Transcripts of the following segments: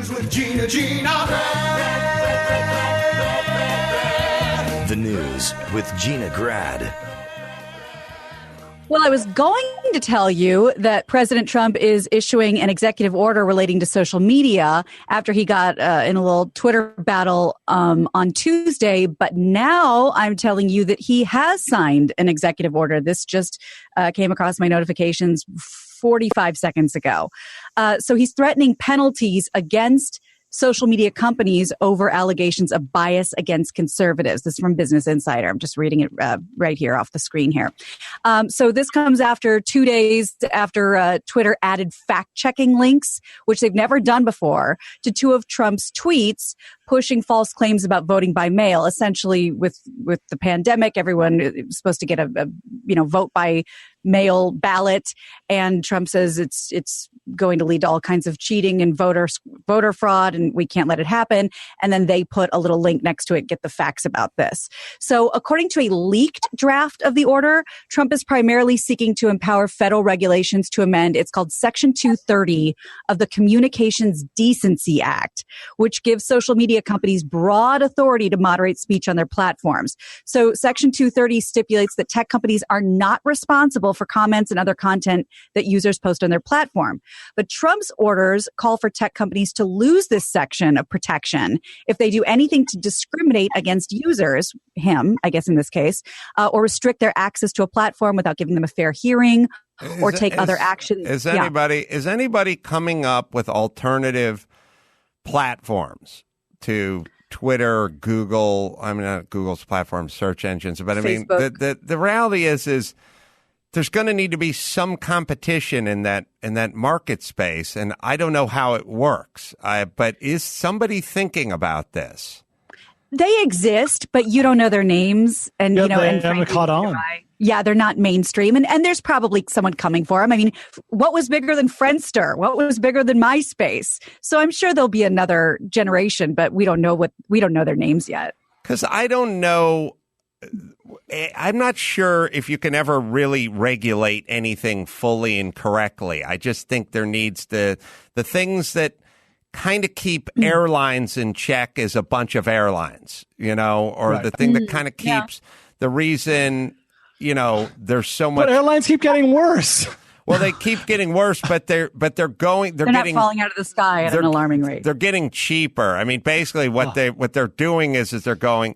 News with Gina. The News with Gina Grad. Well, I was going to tell you that President Trump is issuing an executive order relating to social media after he got in a little Twitter battle on Tuesday. But now I'm telling you that he has signed an executive order. This just came across my notifications 45 seconds ago. So he's threatening penalties against social media companies over allegations of bias against conservatives. This is from Business Insider. I'm just reading it right here off the screen here. So this comes after 2 days after Twitter added fact-checking links, which they've never done before, to two of Trump's tweets, pushing false claims about voting by mail. Essentially, with the pandemic, everyone is supposed to get a vote by mail ballot, and Trump says it's going to lead to all kinds of cheating and voter fraud, and we can't let it happen. And then they put a little link next to it, get the facts about this. So according to a leaked draft of the order, Trump is primarily seeking to empower federal regulations to amend, it's called Section 230 of the Communications Decency Act, which gives social media companies broad authority to moderate speech on their platforms. So Section 230 stipulates that tech companies are not responsible for comments and other content that users post on their platform. But Trump's orders call for tech companies to lose this section of protection if they do anything to discriminate against users, him, I guess in this case, or restrict their access to a platform without giving them a fair hearing or take other actions. Is anybody coming up with alternative platforms to Twitter, Google? I mean, not Google's platform, search engines, but I mean, the reality is there's going to need to be some competition in that market space, and I don't know how it works. But is somebody thinking about this? They exist, but you don't know their names, and they haven't caught on. Yeah, they're not mainstream, and there's probably someone coming for them. I mean, what was bigger than Friendster? What was bigger than MySpace? So I'm sure there'll be another generation, but we don't know their names yet. Because I don't know. I'm not sure if you can ever really regulate anything fully and correctly. I just think there needs the things that kind of keep airlines in check is a bunch of airlines, or right. The thing that kind of keeps the reason, there's so much. But airlines keep getting worse. Well, they keep getting worse, but they're not falling out of the sky at an alarming rate. They're getting cheaper. I mean, basically what they're doing is they're going.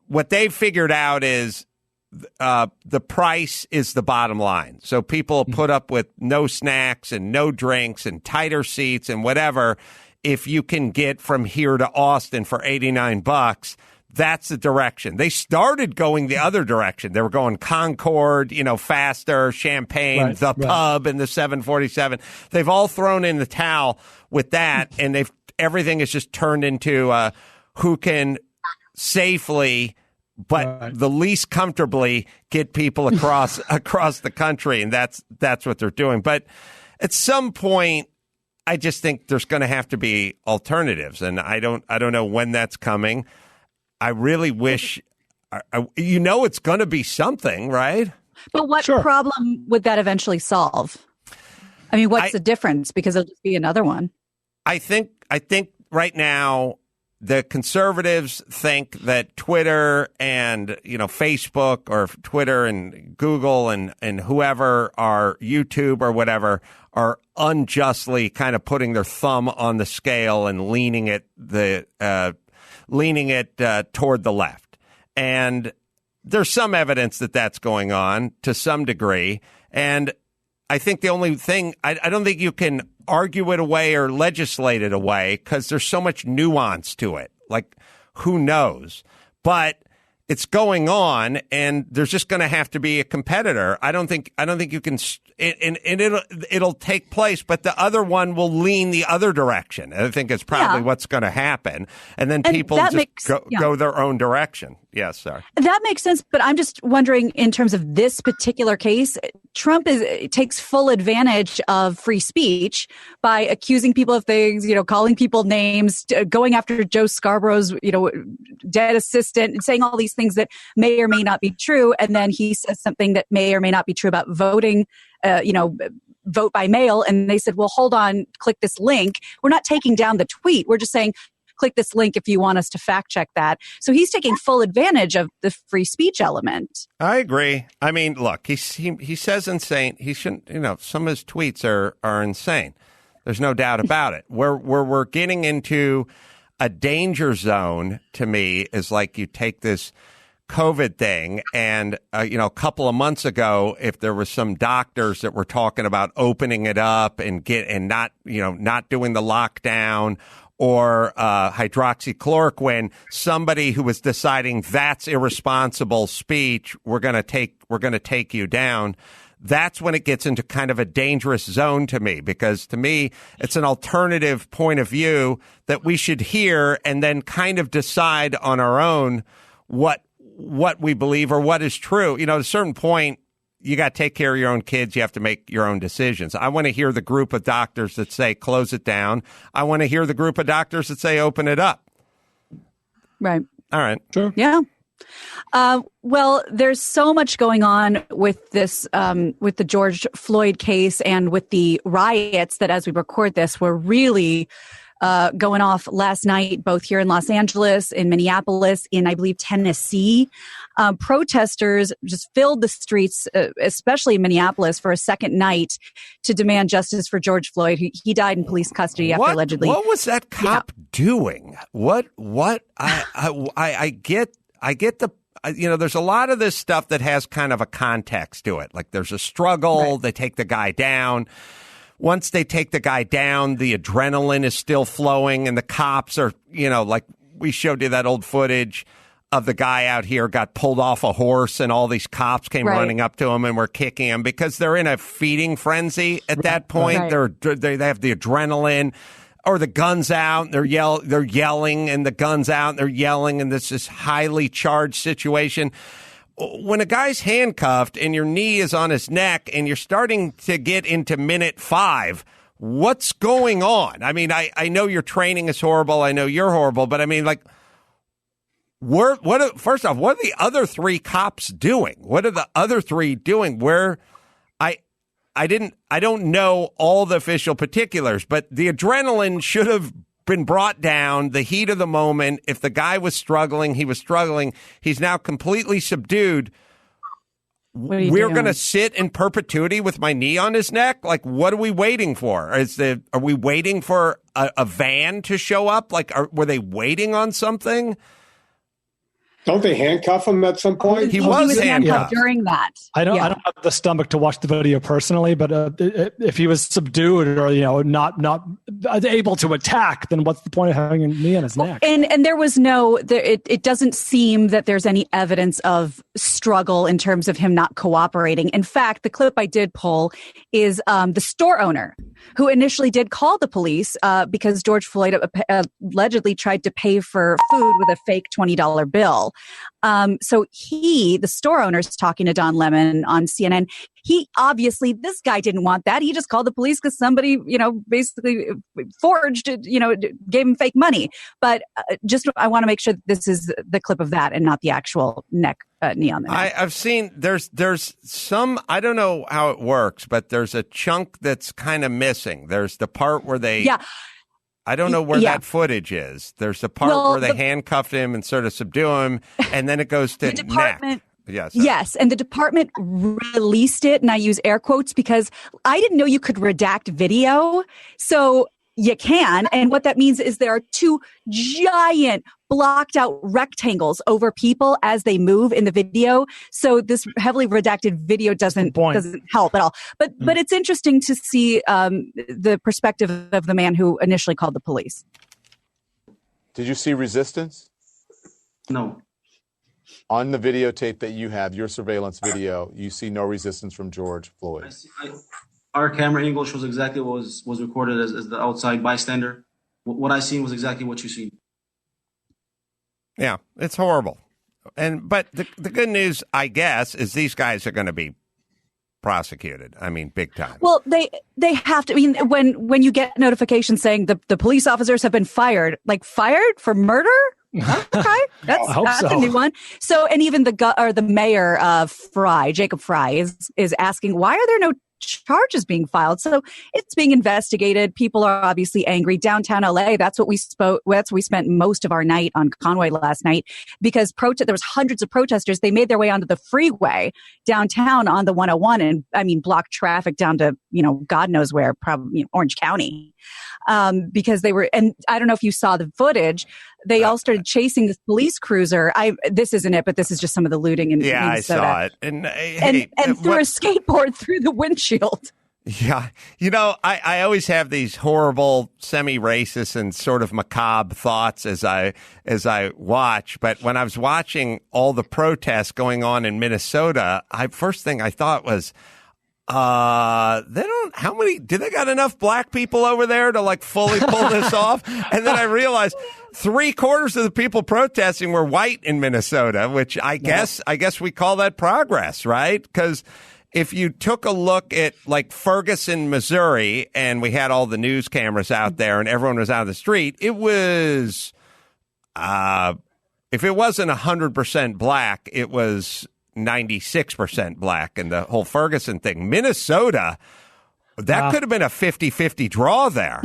What they've figured out is the price is the bottom line. So people put up with no snacks and no drinks and tighter seats and whatever. If you can get from here to Austin for $89, that's the direction. They started going the other direction. They were going Concorde, faster, Champagne, Pub, and the 747. They've all thrown in the towel with that, and everything is just turned into who can safely, but the least comfortably get people across the country, and that's what they're doing. But at some point, I just think there's going to have to be alternatives, and I don't know when that's coming. I really wish, it's going to be something, right? But what problem would that eventually solve? I mean, what's the difference? Because it'll just be another one. I think right now, the conservatives think that Twitter and, Facebook or Twitter and Google and whoever are YouTube or whatever are unjustly kind of putting their thumb on the scale and leaning it toward the left. And there's some evidence that that's going on to some degree. And I think the only thing, I don't think you can argue it away or legislate it away because there's so much nuance to it. Like, who knows? But it's going on, and there's just going to have to be a competitor. I don't think you can, and it'll take place, but the other one will lean the other direction. And I think it's probably what's going to happen, and then people go their own direction. Yes, sorry. That makes sense, but I'm just wondering, in terms of this particular case, Trump takes full advantage of free speech by accusing people of things, calling people names, going after Joe Scarborough's, dead assistant, and saying all these things that may or may not be true, and then he says something that may or may not be true about voting, vote by mail. And they said, well, hold on, click this link. We're not taking down the tweet. We're just saying, click this link if you want us to fact check that. So he's taking full advantage of the free speech element. I agree. I mean, look, he says insane. He shouldn't, some of his tweets are insane. There's no doubt about it. Where we're getting into a danger zone, to me, is like you take this COVID thing and, a couple of months ago, if there was some doctors that were talking about opening it up and not doing the lockdown, or hydroxychloroquine, somebody who was deciding that's irresponsible speech, we're going to take you down. That's when it gets into kind of a dangerous zone to me, because to me, it's an alternative point of view that we should hear and then kind of decide on our own what we believe or what is true. At a certain point, you got to take care of your own kids. You have to make your own decisions. I want to hear the group of doctors that say close it down. I want to hear the group of doctors that say open it up. Right. All right. Sure. Yeah. Well, there's so much going on with this, with the George Floyd case and with the riots that, as we record this, were really going off last night, both here in Los Angeles, in Minneapolis, in, I believe, Tennessee. Protesters just filled the streets, especially in Minneapolis, for a second night to demand justice for George Floyd. He died in police custody after allegedly. What was that cop doing? What? I get the. There's a lot of this stuff that has kind of a context to it. Like there's a struggle. Right. They take the guy down. Once they take the guy down, the adrenaline is still flowing, and the cops are, like we showed you that old footage of the guy out here got pulled off a horse, and all these cops came running up to him and were kicking him because they're in a feeding frenzy at that point. Right. They have the adrenaline, or the gun's out. They're yelling, and the gun's out. And they're yelling, and this highly charged situation. When a guy's handcuffed and your knee is on his neck and you're starting to get into minute 5, what's going on? I mean, I know your training is horrible. I know you're horrible, but I mean, like, first off, what are the other 3 cops doing? What are the other 3 doing? I don't know all the official particulars, but the adrenaline should have been brought down, the heat of the moment. If the guy was struggling, he was struggling. He's now completely subdued. We're going to sit in perpetuity with my knee on his neck? Like, what are we waiting for? Are we waiting for a van to show up? Like, were they waiting on something? Don't they handcuff him at some point? He was handcuffed during that. I don't have the stomach to watch the video personally, but if he was subdued or not able to attack, then what's the point of having a knee on his neck? And there was it doesn't seem that there's any evidence of struggle in terms of him not cooperating. In fact, the clip I did pull is the store owner who initially did call the police because George Floyd allegedly tried to pay for food with a fake $20 bill. So the store owner is talking to Don Lemon on CNN. This guy didn't want that. He just called the police because somebody, basically forged, gave him fake money. But I want to make sure this is the clip of that and not the actual knee on the neck. I've seen there's some, I don't know how it works, but there's a chunk that's kind of missing. There's the part where they... Yeah. I don't know where that footage is. There's the part where they handcuffed him and sort of subdue him, and then it goes to neck. Yes, and the department released it, and I use air quotes because I didn't know you could redact video. So you can, and what that means is there are 2 giant blocked out rectangles over people as they move in the video. So this heavily redacted video doesn't help at all. But it's interesting to see the perspective of the man who initially called the police. Did you see resistance? No. On the videotape that you have, your surveillance video, you see no resistance from George Floyd. Our camera angle shows exactly what was recorded as the outside bystander. What I seen was exactly what you seen. Yeah, it's horrible. But the good news, I guess, is these guys are going to be prosecuted. I mean, big time. Well, they have to. I mean, when you get notifications saying the police officers have been fired for murder. Okay, that's a new one. So, and even the mayor of Jacob Fry, is asking, why are there no charges being filed. So it's being investigated. People are obviously angry. Downtown LA, that's what we spent most of our night on Conway last night, because there was hundreds of protesters. They made their way onto the freeway downtown on the 101 and blocked traffic down to, God knows where, probably Orange County. Because they were, and I don't know if you saw the footage, they all started chasing this police cruiser. This isn't it, but this is just some of the looting in Minnesota. I saw it. And threw a skateboard through the windshield. Yeah. I always have these horrible, semi-racist and sort of macabre thoughts as I watch. But when I was watching all the protests going on in Minnesota, first thing I thought was, do they got enough black people over there to like fully pull this off? And then I realized 3/4 of the people protesting were white in Minnesota, which I guess we call that progress, right? Because if you took a look at like Ferguson, Missouri, and we had all the news cameras out there and everyone was out of the street, it was, if it wasn't 100% black, it was 96% black, and the whole Ferguson thing. Minnesota, that could have been a 50-50 draw there.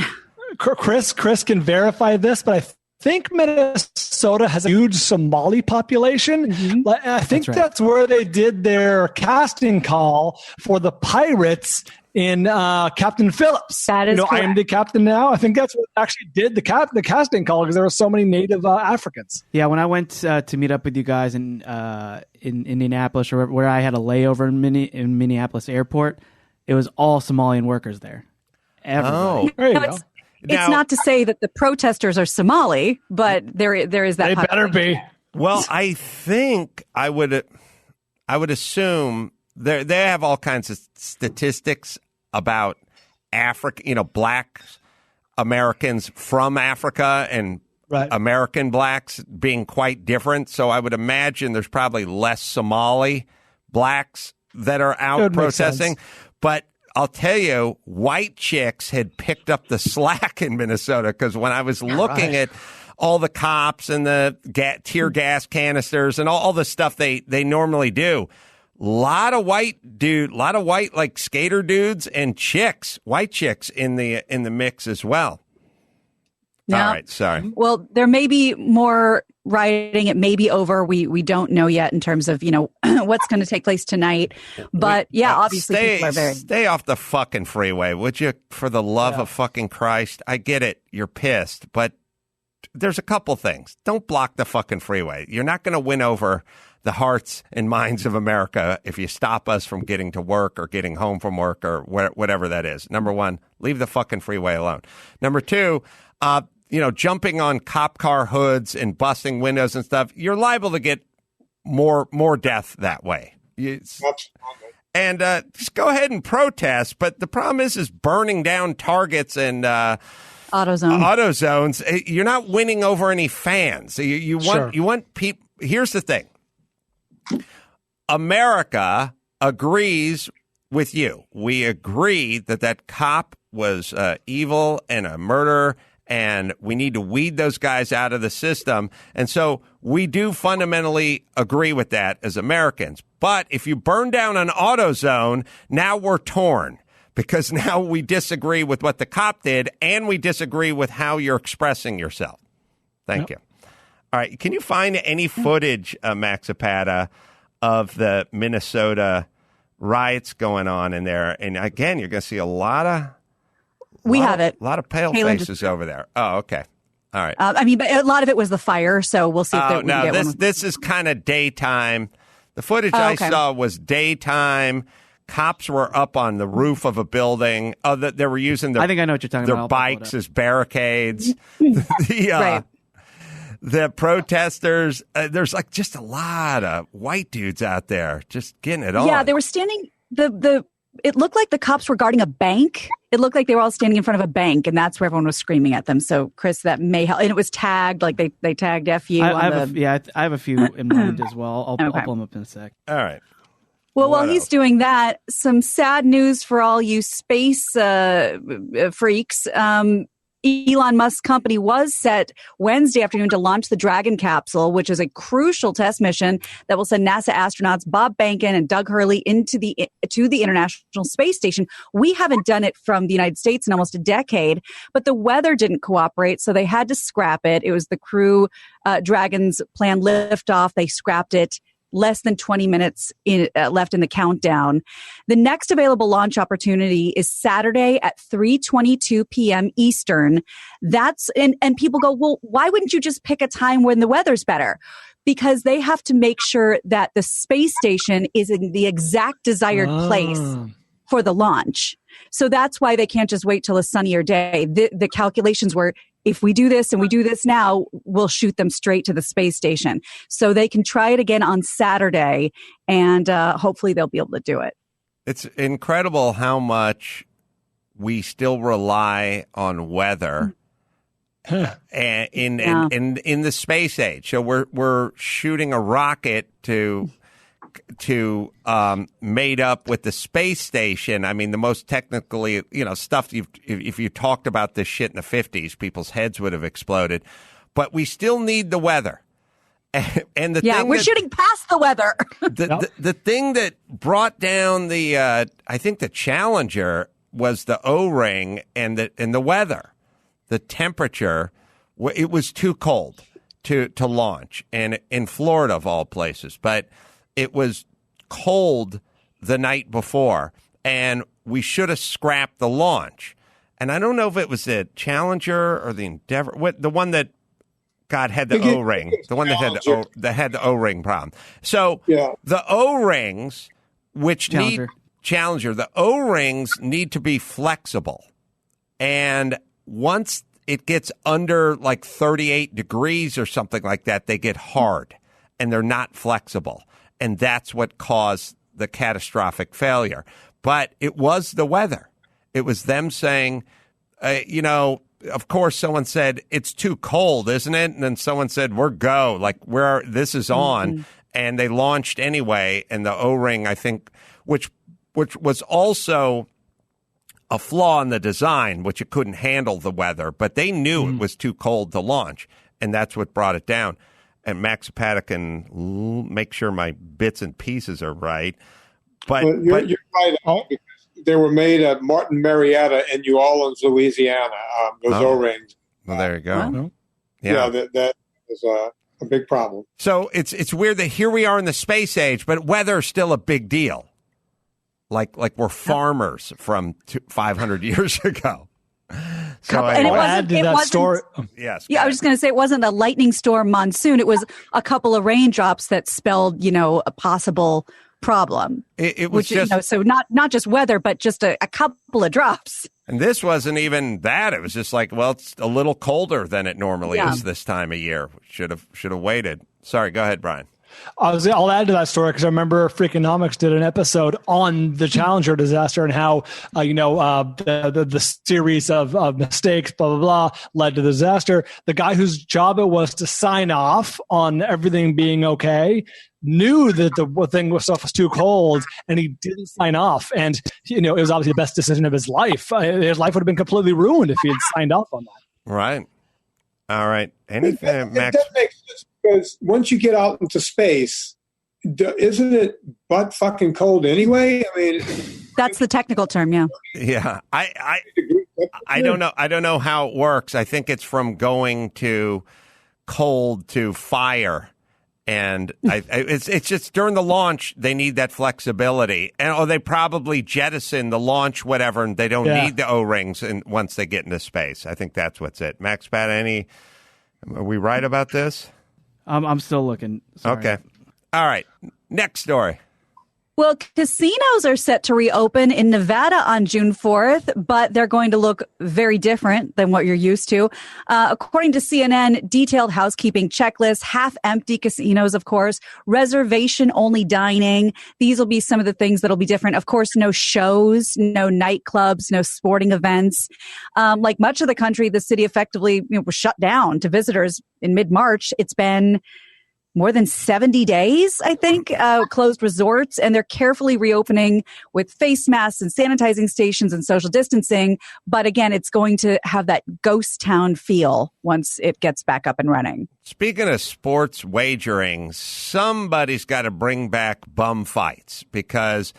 Chris can verify this, but I think Minnesota has a huge Somali population. Mm-hmm. I think that's where they did their casting call for the Pirates in Captain Phillips. That is I am the captain now. I think that's what actually did the casting call, because there were so many native Africans. Yeah, when I went to meet up with you guys in Indianapolis, or where I had a layover in Minneapolis airport, it was all Somalian workers there. Everybody. There you go. It's not to say that the protesters are Somali, but there is that. They better be. Well, I think I would assume they have all kinds of statistics about Africa, black Americans from Africa and American blacks being quite different. So I would imagine there's probably less Somali blacks that are out protesting. But I'll tell you, white chicks had picked up the slack in Minnesota, because when I was looking at all the cops and the tear gas canisters and all the stuff they normally do, a lot of white like skater dudes and white chicks in the mix as well. Now, all right, sorry. Well, there may be more rioting. It may be over. We don't know yet in terms of, what's going to take place tonight. But obviously people are stay off the fucking freeway, would you? For the love of fucking Christ. I get it. You're pissed, but there's a couple things. Don't block the fucking freeway. You're not going to win over the hearts and minds of America if you stop us from getting to work or getting home from work or whatever that is. Number one, leave the fucking freeway alone. Number two, jumping on cop car hoods and busting windows and stuff, you're liable to get more death that way. And just go ahead and protest. But the problem is burning down Targets and AutoZones. You're not winning over any fans. You want people. Here's the thing. America agrees with you. We agree that cop was evil and a murderer, and we need to weed those guys out of the system. And so we do fundamentally agree with that as Americans. But if you burn down an AutoZone, now we're torn, because now we disagree with what the cop did, and we disagree with how you're expressing yourself. Thank you. All right. Can you find any footage, Max Zapata, of the Minnesota riots going on in there? And again, you're going to see a lot of pale faces over there. Oh, okay. All right. But a lot of it was the fire, so we'll see if we can get one. This is kind of daytime. The footage I saw was daytime. Cops were up on the roof of a building. They were using I think I know what you're talking about. Their bikes as barricades. Right. The protesters, there's like just a lot of white dudes out there just getting it on. Yeah, they were standing. It looked like the cops were guarding a bank. It looked like they were all standing in front of a bank, and that's where everyone was screaming at them. So, Chris, that may help. And it was tagged, like they tagged FU. I have a few in mind as well. I'll pull them up in a sec. All right. Well, while he's doing that, some sad news for all you space freaks. Elon Musk's company was set Wednesday afternoon to launch the Dragon capsule, which is a crucial test mission that will send NASA astronauts Bob Behnken and Doug Hurley to the International Space Station. We haven't done it from the United States in almost a decade, but the weather didn't cooperate, so they had to scrap it. It was the Crew Dragon's planned liftoff. They scrapped it. Less than 20 minutes left in the countdown. The next available launch opportunity is Saturday at 3:22 p.m. Eastern. And people go, well, why wouldn't you just pick a time when the weather's better? Because they have to make sure that the space station is in the exact desired place for the launch. So that's why they can't just wait till a sunnier day. The calculations were, if we do this and we do this now, we'll shoot them straight to the space station. So they can try it again on Saturday, and hopefully they'll be able to do it. It's incredible how much we still rely on weather in the space age. So we're shooting a rocket to made up with the space station. I mean, the most technically, stuff if you talked about this shit in the 50s, people's heads would have exploded. But we still need the weather. And we're shooting past the weather. The thing that brought down I think the Challenger was the O-ring and the weather, the temperature. It was too cold to launch, and in Florida of all places, but it was cold the night before, and we should have scrapped the launch. And I don't know if it was the Challenger or the Endeavor, the one that had the O-ring, the one that had the O-ring problem. So the O-rings, which Challenger, the O-rings need to be flexible, and once it gets under like 38 degrees or something like that, they get hard and they're not flexible. And that's what caused the catastrophic failure. But it was the weather. It was them saying, of course, someone said, it's too cold, isn't it? And then someone said, this is on. Mm-hmm. And they launched anyway. And the O-ring, I think, which was also a flaw in the design, which it couldn't handle the weather. But they knew it was too cold to launch. And that's what brought it down. And Max Zapata can make sure my bits and pieces are right. But you're right. Because they were made at Martin Marietta in New Orleans, Louisiana. Those O-rings. Well, there you go. That is a big problem. So it's weird that here we are in the space age, but weather is still a big deal. Like we're farmers from 500 years ago. So and it wasn't story. Yes. Yeah, I was just going to say it wasn't a lightning storm monsoon. It was a couple of raindrops that spelled, a possible problem. It was so not just weather, but just a couple of drops. And this wasn't even that. It was just like, well, it's a little colder than it normally is this time of year. Should have waited. Sorry, go ahead, Brian. I'll add to that story because I remember Freakonomics did an episode on the Challenger disaster and how, the series of mistakes, blah, blah, blah, led to the disaster. The guy whose job it was to sign off on everything being okay knew that the stuff was too cold and he didn't sign off. And, it was obviously the best decision of his life. His life would have been completely ruined if he had signed off on that. Right. All right. Anything, Max? That makes sense because once you get out into space, isn't it butt fucking cold anyway? I mean, that's the technical term. Yeah. Yeah. I don't know. I don't know how it works. I think it's from going to cold to fire. And it's just during the launch, they need that flexibility. And they probably jettison the launch, whatever, and they don't need the O-rings once they get into space. I think that's what's it. Max Pat, are we right about this? I'm still looking. Sorry. Okay. All right. Next story. Well, casinos are set to reopen in Nevada on June 4th, but they're going to look very different than what you're used to. According to CNN, detailed housekeeping checklists, half-empty casinos, of course, reservation-only dining. These will be some of the things that'll be different. Of course, no shows, no nightclubs, no sporting events. Like much of the country, the city effectively was shut down to visitors in mid-March. It's been more than 70 days, I think, closed resorts, and they're carefully reopening with face masks and sanitizing stations and social distancing. But again, it's going to have that ghost town feel once it gets back up and running. Speaking of sports wagering, somebody's got to bring back bum fights because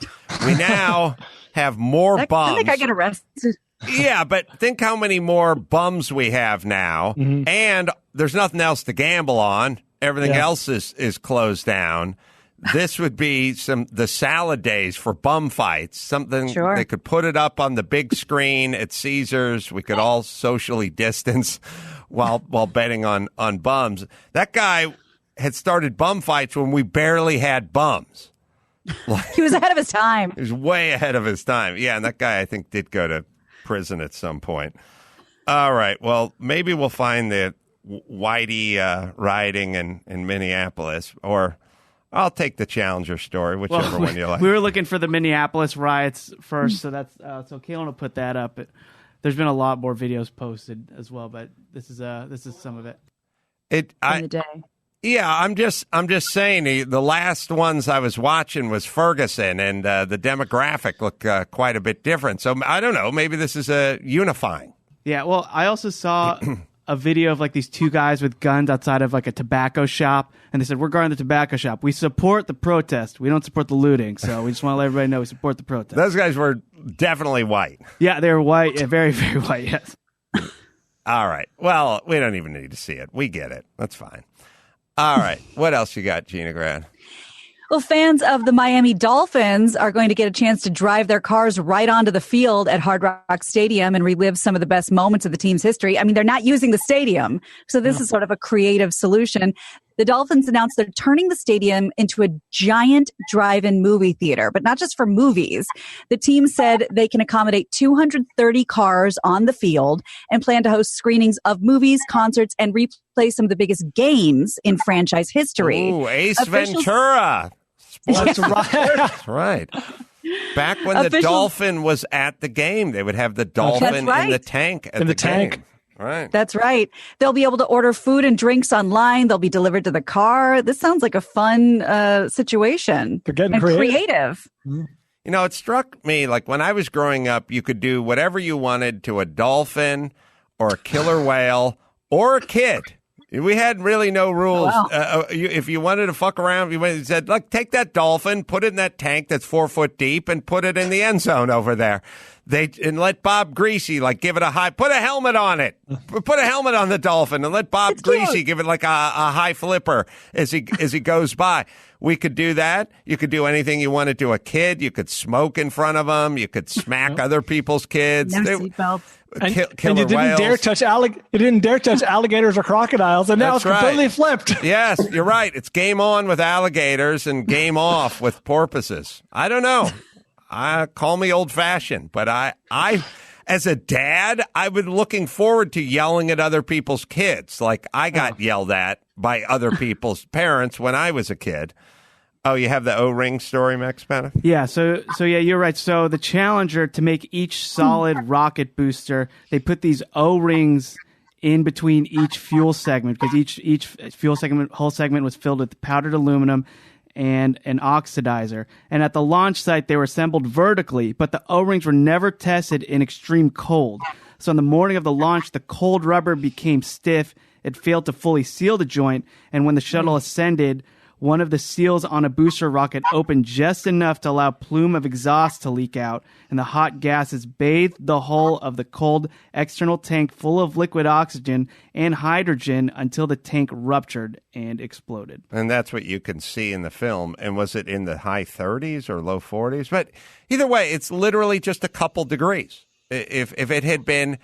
we now have more bums. I think I get arrested. Yeah, but think how many more bums we have now, and there's nothing else to gamble on. Everything else is closed down. This would be the salad days for bum fights. Something they could put it up on the big screen at Caesars. We could all socially distance while betting on bums. That guy had started bum fights when we barely had bums. He was ahead of his time. He was way ahead of his time. Yeah, and that guy I think did go to prison at some point. All right. Well, maybe we'll find the Whitey rioting in Minneapolis, or I'll take the Challenger story, whichever one you like. We were looking for the Minneapolis riots first, so that's so Kaylin will put that up. There's been a lot more videos posted as well, but this is some of it. In the day. Yeah, I'm just saying the last ones I was watching was Ferguson, and the demographic looked quite a bit different. So I don't know, maybe this is unifying. Yeah, well, I also saw a video of like these two guys with guns outside of like a tobacco shop, and they said, "We're guarding the tobacco shop. We support the protest. We don't support the looting. So we just want to let everybody know we support the protest." Those guys were definitely white. Yeah, they were white. Yeah, very, very white. Yes. All right. Well, we don't even need to see it. We get it. That's fine. All right. What else you got, Gina Grad? Well, fans of the Miami Dolphins are going to get a chance to drive their cars right onto the field at Hard Rock Stadium and relive some of the best moments of the team's history. I mean, they're not using the stadium, so this is sort of a creative solution. The Dolphins announced they're turning the stadium into a giant drive-in movie theater, but not just for movies. The team said they can accommodate 230 cars on the field and plan to host screenings of movies, concerts, and replay some of the biggest games in franchise history. Ooh, Ace Ventura. That's right. That's right. Back when the Dolphin was at the game, they would have the Dolphin in the tank at the game. Right. That's right. They'll be able to order food and drinks online. They'll be delivered to the car. This sounds like a fun situation. They're getting and creative. You know, it struck me like when I was growing up, you could do whatever you wanted to a dolphin or a killer whale or a kid. We had really no rules. Oh, wow. If you wanted to fuck around, you said, look, take that dolphin, put it in that tank that's 4 foot deep, and put it in the end zone over there. And let Bob Greasy give it a high. Put a helmet on it. Put a helmet on the dolphin, and let Bob Greasy give it like a high flipper as he goes by. We could do that. You could do anything you wanted to a kid. You could smoke in front of them. You could smack other people's kids. No seatbelts. And you didn't dare touch alligators or crocodiles, and now it's completely flipped. Yes, you're right. It's game on with alligators and game off with porpoises. I don't know. Call me old-fashioned, but I, as a dad, I've been looking forward to yelling at other people's kids. Like I got yelled at by other people's parents when I was a kid. Oh, you have the O-ring story, Max Pena? Yeah, so yeah, you're right. So the Challenger, to make each solid rocket booster, they put these O-rings in between each fuel segment, because each fuel segment, whole segment was filled with powdered aluminum and an oxidizer. And at the launch site, they were assembled vertically, but the O-rings were never tested in extreme cold. So on the morning of the launch, the cold rubber became stiff. It failed to fully seal the joint, and when the shuttle ascended, one of the seals on a booster rocket opened just enough to allow a plume of exhaust to leak out, and the hot gases bathed the hull of the cold external tank full of liquid oxygen and hydrogen until the tank ruptured and exploded. And that's what you can see in the film. And was it in the high 30s or low 40s? But either way, it's literally just a couple degrees. If it had been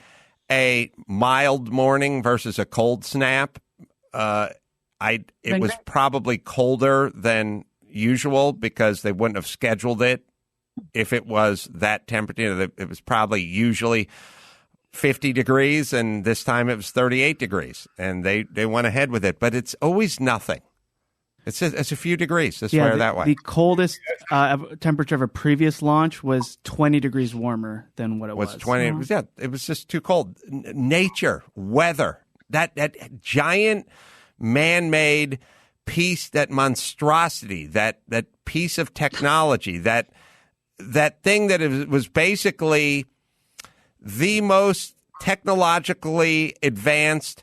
a mild morning versus a cold snap, it was probably colder than usual because they wouldn't have scheduled it if it was that temperature. It was probably usually 50 degrees, and this time it was 38 degrees, and they went ahead with it. But it's always nothing. It's a few degrees this way or that way. The coldest temperature of a previous launch was 20 degrees warmer than what it was. 20. It was just too cold. Nature, weather, that giant man-made piece, that monstrosity, that piece of technology, that thing that was basically the most technologically advanced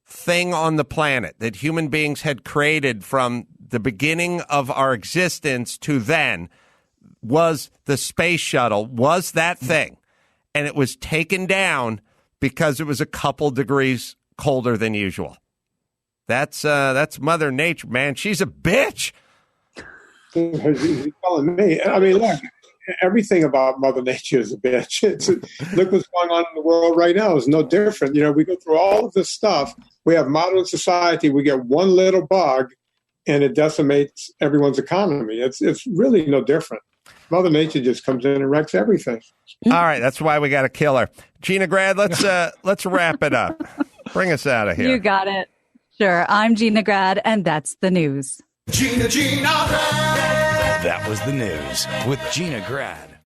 thing on the planet that human beings had created from the beginning of our existence to then, was the space shuttle, was that thing. And it was taken down because it was a couple degrees colder than usual. That's Mother Nature, man. She's a bitch. You're telling me. I mean, look, everything about Mother Nature is a bitch. Look what's going on in the world right now. It's no different. You know, we go through all of this stuff. We have modern society. We get one little bug, and it decimates everyone's economy. It's really no different. Mother Nature just comes in and wrecks everything. All right, that's why we got to kill her. Gina Grad, let's wrap it up. Bring us out of here. You got it. Sure. I'm Gina Grad, and that's the news. Gina Grad. That was the news with Gina Grad.